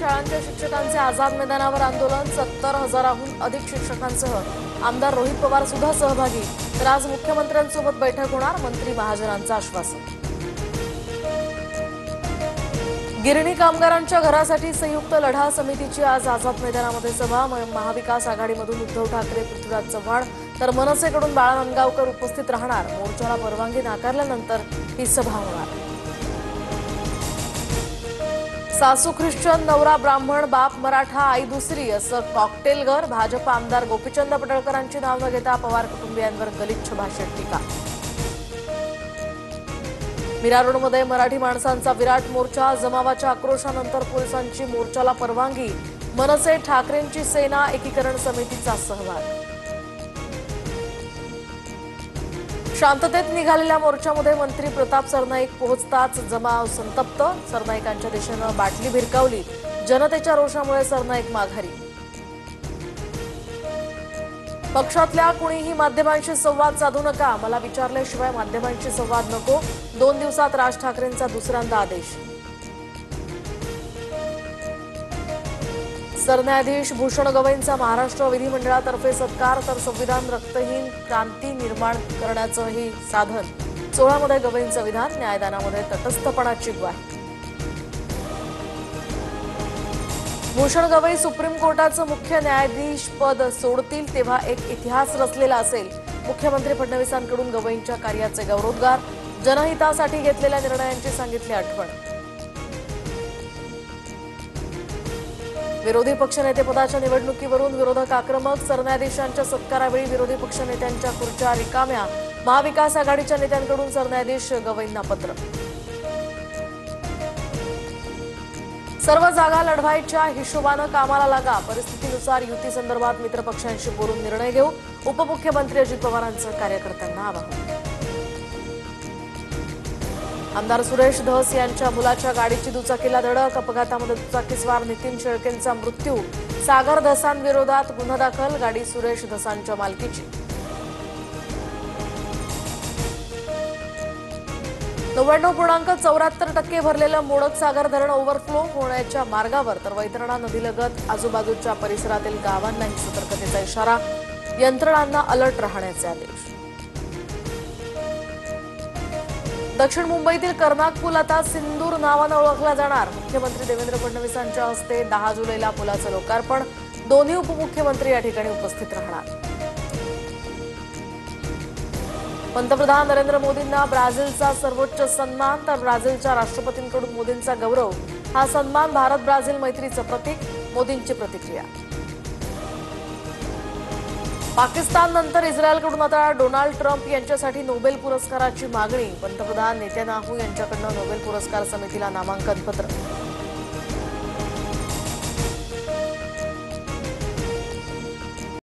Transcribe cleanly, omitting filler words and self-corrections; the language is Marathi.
शाळांच्या शिक्षकांचे आझाद मैदानावर आंदोलन 70,000हून अधिक शिक्षकांसह आमदार रोहित पवार सुद्धा सहभागी तर आज मुख्यमंत्र्यांसोबत बैठक होणार मंत्री महाजनांचं आश्वासन गिरणी कामगारांच्या घरासाठी संयुक्त लढा समितीची आज आझाद मैदानामध्ये सभा महाविकास आघाडीमधून उद्धव ठाकरे पृथ्वीराज चव्हाण तर मनसेकडून बाळा नांदगावकर उपस्थित राहणार मोर्चाला परवानगी नाकारल्यानंतर ही सभा होणार सासू ख्रिश्चन नवरा ब्राह्मण बाप मराठा आई दुसरी असं कॉकटेल घर भाजप आमदार गोपीचंद पडळकरांची नाव न घेता पवार कुटुंबियांवर गलिच्छ भाषेत टीका मीरा रोडमध्ये मराठी माणसांचा विराट मोर्चा जमावाच्या आक्रोशानंतर पोलिसांची मोर्चाला परवानगी मनसे ठाकरेंची सेना एकीकरण समितीचा सहभाग शांततेत निघालेल्या मोर्चामध्ये मंत्री प्रताप सरनाईक पोहोचताच जमाव संतप्त सरनाईकांच्या दिशेनं बाटली भिरकावली जनतेच्या रोषामुळे सरनाईक माघारी पक्षातल्या कुणीही माध्यमांशी संवाद साधू नका मला विचारल्याशिवाय माध्यमांशी संवाद नको 2 दिवसात राज ठाकरेंचा दुसऱ्यांदा आदेश सरन्यायाधीश भूषण गवईंचा महाराष्ट्र विधिमंडळातर्फे सत्कार तर संविधान रक्तहीन क्रांती निर्माण करण्याचं ही साधन 16 मध्ये गवईंचं विधान न्यायदानामध्ये तटस्थपणाची ग्वाही भूषण गवई सुप्रीम कोर्टाचं मुख्य न्यायाधीश पद सोडतील तेव्हा एक इतिहास रचलेला असेल मुख्यमंत्री फडणवीसांकडून गवईंच्या कार्याचे गौरवोद्गार जनहितासाठी घेतलेल्या निर्णयांची सांगितली आठवण विरोधी पक्षनेतेपदाच्या निवडणुकीवरून विरोधक आक्रमक सरन्यायाधीशांच्या सत्कारावेळी विरोधी पक्षनेत्यांच्या खुर्च्या रिकाम्या महाविकास आघाडीच्या नेत्यांकडून सरन्यायाधीश गवईंना पत्र सर्व जागा लढवायच्या हिशोबानं कामाला लागा परिस्थितीनुसार युती संदर्भात मित्रपक्षांशी बोलून निर्णय घेऊ उपमुख्यमंत्री अजित पवारांचं कार्यकर्त्यांना आवाहन आमदार सुरेश धस यांच्या मुलाच्या गाडीची दुचाकीला धडक अपघातामध्ये दुचाकीस्वार नितीन शेळकेंचा मृत्यू सागर धसांविरोधात गुन्हा दाखल गाडी सुरेश धसांच्या मालकीची 99.74% भरलेलं मोडक सागर धरण ओव्हरफ्लो होण्याच्या मार्गावर तर वैतरणा नदीलगत आजूबाजूच्या परिसरातील गावांनाही सतर्कतेचा इशारा यंत्रणांना अलर्ट राहण्याचे आदेश दक्षिण मुंबईतील कर्नाक पूल आता सिंदूर नावानं ओळखला जाणार मुख्यमंत्री देवेंद्र फडणवीसांच्या हस्ते 10 जुलैला पुलाचं लोकार्पण दोन्ही उपमुख्यमंत्री या ठिकाणी उपस्थित राहणार पंतप्रधान नरेंद्र मोदींना ब्राझीलचा सर्वोच्च सन्मान तर ब्राझीलच्या राष्ट्रपतींकडून मोदींचा गौरव हा सन्मान भारत ब्राझील मैत्रीचं प्रतीक मोदींची प्रतिक्रिया पाकिस्ताननंतर इस्रायलकडून आता डोनाल्ड ट्रम्प यांच्यासाठी नोबेल पुरस्काराची मागणी पंतप्रधान नेत्यानाहू यांच्याकडून नोबेल पुरस्कार समितीला नामांकन पत्र